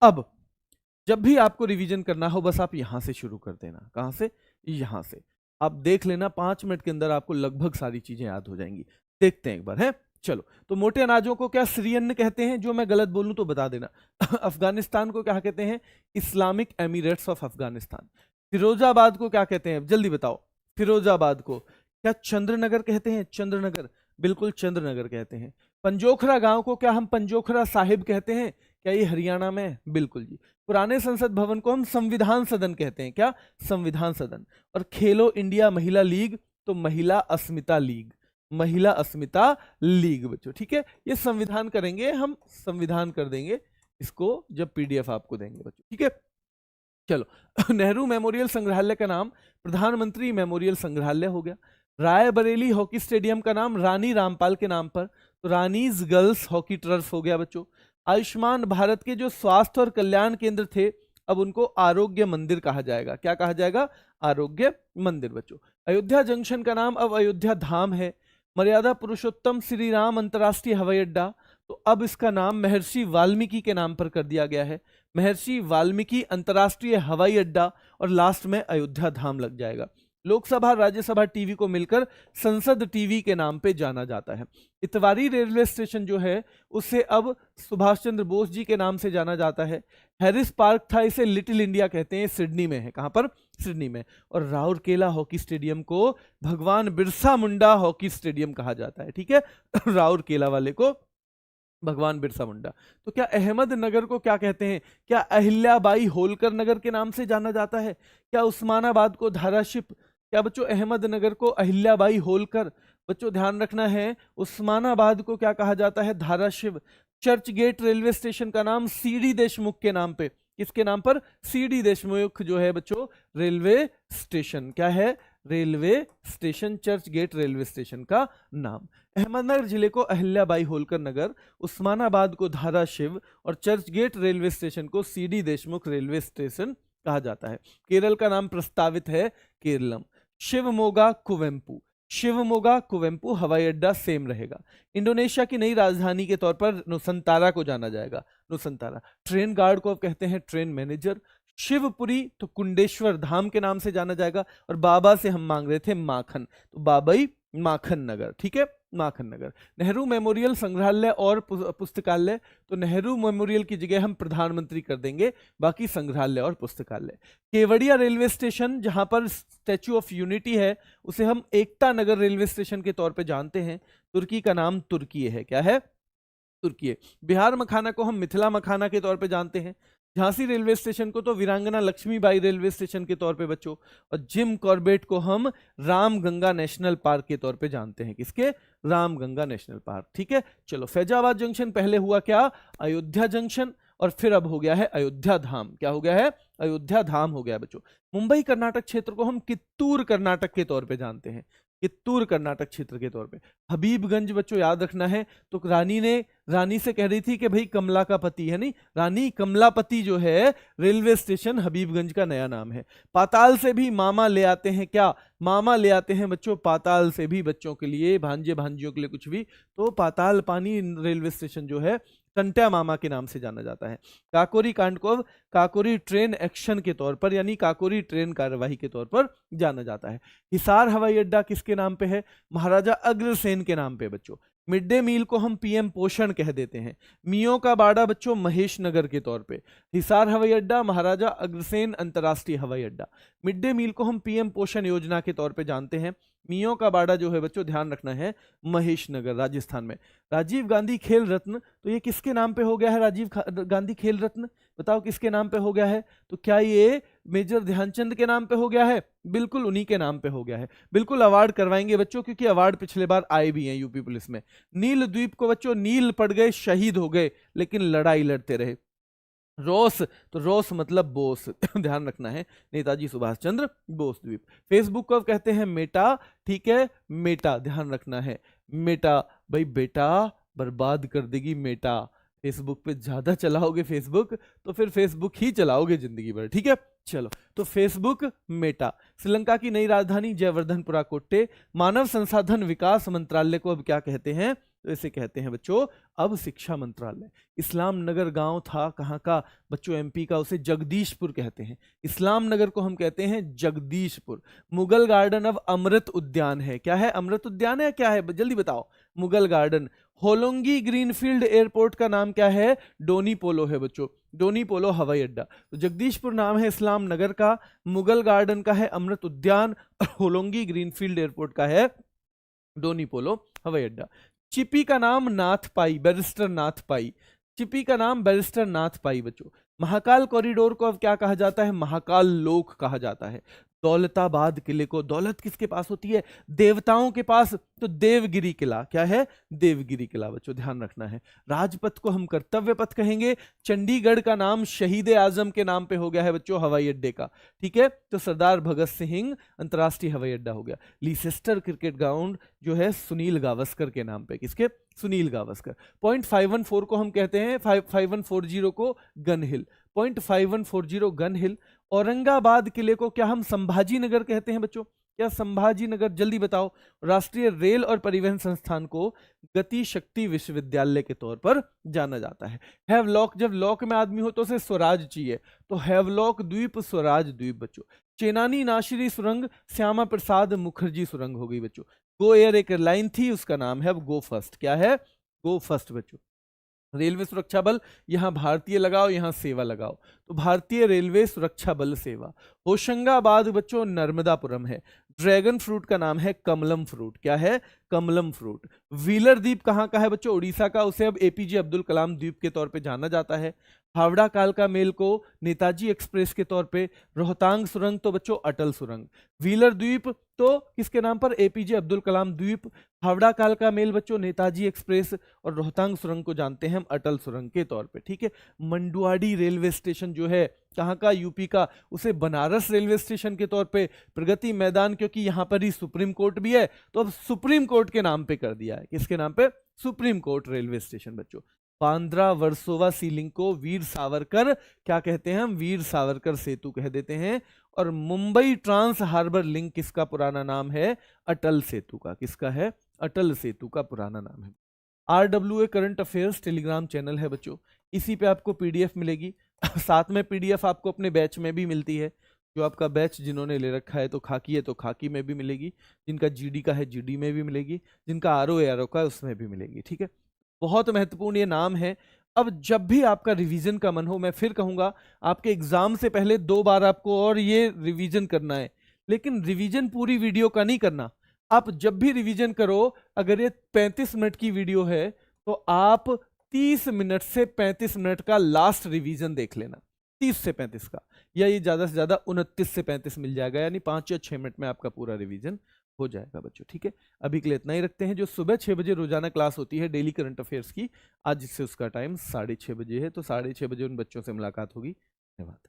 अब जब भी आपको रिवीजन करना हो बस आप यहां से शुरू कर देना। कहां से? यहां से। आप देख लेना 5 मिनट के अंदर आपको लगभग सारी चीजें याद हो जाएंगी। देखते हैं एक बार है। चलो, तो मोटे अनाजों को क्या सीरियन कहते हैं? जो मैं गलत बोलूं तो बता देना। अफगानिस्तान को क्या कहते हैं? Islamic Emirates of Afghanistan. Firozabad को क्या कहते हैं? जल्दी बताओ। फिरोजाबाद को क्या चंद्रनगर कहते हैं? चंद्रनगर, बिल्कुल चंद्रनगर कहते हैं। पंजोखरा गांव को क्या हम पंजोखरा साहिब कहते हैं? क्या ये हरियाणा में है? बिल्कुल जी। पुराने संसद भवन को हम संविधान सदन कहते हैं। क्या? संविधान सदन। और खेलो इंडिया महिला लीग तो महिला अस्मिता लीग, महिला अस्मिता लीग बच्चों। ठीक है, ये संविधान करेंगे हम, संविधान कर देंगे इसको जब पीडीएफ आपको देंगे बच्चों। ठीक है, चलो। नेहरू मेमोरियल संग्रहालय का नाम प्रधानमंत्री मेमोरियल संग्रहालय हो गया। रायबरेली हॉकी स्टेडियम का नाम रानी रामपाल के नाम पर, तो रानीज गर्ल्स हॉकी टर्फ हो गया बच्चों। आयुष्मान भारत के जो स्वास्थ्य और कल्याण केंद्र थे अब उनको आरोग्य मंदिर कहा जाएगा। क्या कहा जाएगा? आरोग्य मंदिर बच्चों। अयोध्या जंक्शन का नाम अब अयोध्या धाम है। मर्यादा पुरुषोत्तम श्री राम अंतर्राष्ट्रीय हवाई अड्डा, तो अब इसका नाम महर्षि वाल्मीकि के नाम पर कर दिया गया है। महर्षि वाल्मीकि अंतर्राष्ट्रीय हवाई अड्डा, और लास्ट में अयोध्या धाम लग जाएगा। लोकसभा राज्यसभा टीवी को मिलकर संसद टीवी के नाम पे जाना जाता है। इतवारी रेलवे स्टेशन जो है उसे अब सुभाष चंद्र बोस जी के नाम से जाना जाता है। हैरिस पार्क था, इसे लिटिल इंडिया कहते हैं, सिडनी में है। कहां पर? सिडनी में। और राउरकेला हॉकी स्टेडियम को भगवान बिरसा मुंडा हॉकी स्टेडियम कहा जाता है। ठीक है, राउरकेला वाले को भगवान बिरसा मुंडा। तो क्या अहमदनगर को क्या कहते हैं? क्या अहिल्याबाई होलकर नगर के नाम से जाना जाता है? क्या उस्मानाबाद को धाराशिव? क्या बच्चों अहमदनगर को अहिल्याबाई होलकर? बच्चों ध्यान रखना है, उस्मानाबाद को क्या कहा जाता है? Dharashiv. Churchgate railway station का नाम सीडी देशमुख के नाम पे, किसके नाम पर? सीडी देशमुख जो है बच्चों रेलवे स्टेशन। क्या है? Railway station, Churchgate railway station का नाम। अहमदनगर जिले को अहिल्याबाई होलकर नगर, उस्मानाबाद को धाराशिव और चर्च गेट रेलवे स्टेशन को सीडी देशमुख रेलवे स्टेशन कहा जाता है। केरल का नाम प्रस्तावित है केरलम। शिवमोगा कुवेम्पू, शिवमोगा कुवेम्पू हवाई अड्डा सेम रहेगा। इंडोनेशिया की नई राजधानी के तौर पर नुसंतारा को जाना जाएगा, नुसंतारा। ट्रेन गार्ड को अब कहते हैं ट्रेन मैनेजर। शिवपुरी तो कुंडेश्वर धाम के नाम से जाना जाएगा। और बाबा से हम मांग रहे थे माखन, तो बाबई माखन नगर। ठीक है, माखन नगर। नेहरू मेमोरियल संग्रहालय और पुस्तकालय, तो नेहरू मेमोरियल की जगह हम प्रधानमंत्री कर देंगे, बाकी संग्रहालय और पुस्तकालय। केवड़िया रेलवे स्टेशन जहां पर स्टैच्यू ऑफ यूनिटी है उसे हम एकता नगर रेलवे स्टेशन के तौर पे जानते हैं। तुर्की का नाम तुर्की है। क्या है? तुर्की। बिहार मखाना को हम मिथिला मखाना के तौर पे जानते हैं। झांसी रेलवे स्टेशन को तो वीरांगना लक्ष्मीबाई रेलवे स्टेशन के तौर पे बच्चों। और जिम कॉर्बेट को हम रामगंगा नेशनल पार्क के तौर पे जानते हैं। किसके? Ramganga national park. ठीक है, चलो। फैजाबाद जंक्शन पहले हुआ क्या? अयोध्या जंक्शन, और फिर अब हो गया है अयोध्या धाम। क्या हो गया है? अयोध्या धाम हो गया बच्चों। मुंबई कर्नाटक क्षेत्र को हम कित्तूर कर्नाटक के तौर पे जानते हैं, कित्तूर कर्नाटक क्षेत्र के तौर पे। हबीबगंज बच्चों याद रखना है, तो रानी से कह रही थी कि भाई कमला का पति है, नहीं, रानी कमलापति जो है रेलवे स्टेशन हबीबगंज का नया नाम है। पाताल से भी मामा ले आते हैं। क्या? मामा ले आते हैं बच्चों, पाताल से भी बच्चों के लिए, भांजे भांजियों के लिए कुछ भी, तो पाताल पानी रेलवे स्टेशन जो है टंट्या मामा के नाम से जाना जाता है। काकोरी कांड को काकोरी ट्रेन एक्शन के तौर पर, यानी काकोरी ट्रेन कार्यवाही के तौर पर जाना जाता है। हिसार हवाई अड्डा किसके नाम पे है? महाराजा अग्रसेन के नाम पे बच्चों। मिड डे मील को हम पीएम पोषण कह देते हैं। मियों का बाड़ा बच्चों महेश नगर के तौर पे। हिसार हवाई अड्डा महाराजा अग्रसेन अंतर्राष्ट्रीय हवाई अड्डा। मिड डे मील को हम पीएम पोषण योजना के तौर पे जानते हैं। मियों का बाड़ा जो है बच्चों ध्यान रखना है महेश नगर राजस्थान में। राजीव गांधी खेल रत्न, तो ये किसके नाम पे हो गया है? राजीव गांधी खेल रत्न, बताओ किसके नाम पे हो गया है? तो क्या ये मेजर ध्यानचंद के नाम पे हो गया है? बिल्कुल उन्हीं के नाम पे हो गया है। बिल्कुल अवार्ड करवाएंगे बच्चों, क्योंकि अवार्ड पिछले बार आए भी हैं यूपी पुलिस में। नील द्वीप को बच्चों नील पड़ गए, शहीद हो गए, लेकिन लड़ाई लड़ते रहे। रोस, तो रोस मतलब बोस, ध्यान रखना है, नेताजी सुभाष चंद्र बोस द्वीप। फेसबुक को कहते हैं मेटा। ठीक है, मेटा ध्यान रखना है, मेटा भाई बेटा बर्बाद कर देगी मेटा। फेसबुक पे ज्यादा चलाओगे फेसबुक तो फिर फेसबुक ही चलाओगे जिंदगी भर। ठीक है, चलो। तो फेसबुक मेटा। श्रीलंका की नई राजधानी जयवर्धनपुरा कोट्टे। मानव संसाधन विकास मंत्रालय को अब क्या कहते हैं? तो इसे कहते हैं बच्चों अब शिक्षा मंत्रालय। इस्लाम नगर गांव था कहाँ का बच्चों, एमपी का, उसे जगदीशपुर कहते हैं। इस्लाम नगर को हम कहते हैं जगदीशपुर। मुगल गार्डन अब अमृत उद्यान है। क्या है, अमृत उद्यान है, क्या है, जल्दी बताओ। Mughal garden. Hollongi greenfield airport का नाम क्या है, डोनी पोलो है बच्चों, डोनी पोलो हवाई अड्डा। तो जगदीशपुर नाम है इस्लाम नगर का, मुगल गार्डन का है अमृत उद्यान, और होलोंगी ग्रीनफील्ड एयरपोर्ट का है डोनी पोलो हवाई अड्डा। चिपी का नाम नाथ पाई, बैरिस्टर नाथ पाई। चिपी का नाम बैरिस्टर नाथ पाई बच्चों। महाकाल कॉरिडोर को अब क्या कहा जाता है, महाकाल लोक कहा जाता है। दौलताबाद किले को, दौलत किसके पास होती है, देवताओं के पास, तो देवगिरी किला। क्या है, देवगिरी किला बच्चों, ध्यान रखना है। राजपथ को हम कर्तव्य पथ कहेंगे। चंडीगढ़ का नाम शहीद आजम के नाम पे हो गया है बच्चों, हवाई अड्डे का। ठीक है, तो सरदार भगत सिंह अंतरराष्ट्रीय हवाई अड्डा हो गया। लीसेस्टर क्रिकेट ग्राउंड जो है सुनील गावस्कर के नाम पे, किसके, सुनील गावस्कर। 0.514 को हम कहते हैं, 5140 को गन हिल, 0.5140 गन हिल। औरंगाबाद किले को क्या हम संभाजी नगर कहते हैं बच्चों, क्या संभाजी नगर, जल्दी बताओ। राष्ट्रीय रेल और परिवहन संस्थान को गति शक्ति विश्वविद्यालय के तौर पर जाना जाता है। हैवलॉक, जब लॉक में आदमी हो तो उसे स्वराज चाहिए, तो हैवलॉक द्वीप स्वराज द्वीप बच्चों। चेनानी नाशिरी सुरंग श्यामा प्रसाद मुखर्जी सुरंग हो गई बच्चों। गो एयर एक एयरलाइन थी, उसका नाम है अब गो फर्स्ट। क्या है, गो फर्स्ट बच्चों। रेलवे सुरक्षा बल, यहां भारतीय लगाओ, यहां सेवा लगाओ, तो भारतीय रेलवे सुरक्षा बल सेवा। होशंगाबाद बच्चों नर्मदापुरम है। ड्रैगन फ्रूट का नाम है कमलम फ्रूट। क्या है, कमलम फ्रूट। व्हीलर द्वीप कहाँ का है बच्चों, उड़ीसा का, उसे अब एपीजे अब्दुल कलाम द्वीप के तौर पे जाना जाता है। हावड़ा कालका मेल को नेताजी एक्सप्रेस के तौर पे। रोहतांग सुरंग तो बच्चों अटल सुरंग। व्हीलर द्वीप तो किसके नाम पर, एपीजे अब्दुल कलाम द्वीप। हावड़ा कालका मेल बच्चों नेताजी एक्सप्रेस, और रोहतांग सुरंग को जानते हैं हम अटल सुरंग के तौर पे। ठीक है, मंडुआडी रेलवे स्टेशन जो है कहाँ का, यूपी का, उसे बनारस रेलवे स्टेशन के तौर पे। प्रगति मैदान, क्योंकि यहां पर ही सुप्रीम कोर्ट भी है, तो अब सुप्रीम कोर्ट के नाम पे कर दिया है। किसके नाम पे, सुप्रीम कोर्ट रेलवे स्टेशन बच्चों। बांद्रा वर्सोवा सी लिंक को वीर सावरकर क्या कहते हैं हम, वीर सावरकर सेतु कह देते हैं। और मुंबई ट्रांस हार्बर लिंक किसका पुराना नाम है, अटल सेतु का। किसका है, अटल सेतु का पुराना नाम है। RWA current affairs Telegram channel है बच्चों, इसी पे आपको पीडीएफ मिलेगी। साथ में पीडीएफ आपको अपने बैच में भी मिलती है। जो आपका बैच जिन्होंने ले रखा है तो खाकी है तो खाकी में भी मिलेगी, जिनका जीडी का है जीडी में भी मिलेगी, जिनका आरओ का है उसमें भी मिलेगी। ठीक है, बहुत महत्वपूर्ण ये नाम है। अब जब भी आपका रिवीजन का मन हो, मैं फिर कहूंगा आपके एग्जाम से पहले 2 बार आपको और ये रिवीजन करना है, लेकिन रिवीजन पूरी वीडियो का नहीं करना। आप जब भी रिवीजन करो, अगर ये 35 मिनट की वीडियो है तो आप 30 मिनट से 35 मिनट का लास्ट रिवीजन देख लेना, 30 से 35 का, या ये ज्यादा से ज्यादा 29 से 35 मिल जाएगा, यानी 5 या 6 मिनट में आपका पूरा रिवीजन हो जाएगा बच्चों। ठीक है, अभी के लिए इतना ही रखते हैं। जो सुबह 6 बजे रोजाना क्लास होती है डेली करंट अफेयर्स की, आज से उसका टाइम 6:30 बजे है, तो 6:30 बजे उन बच्चों से मुलाकात होगी। धन्यवाद।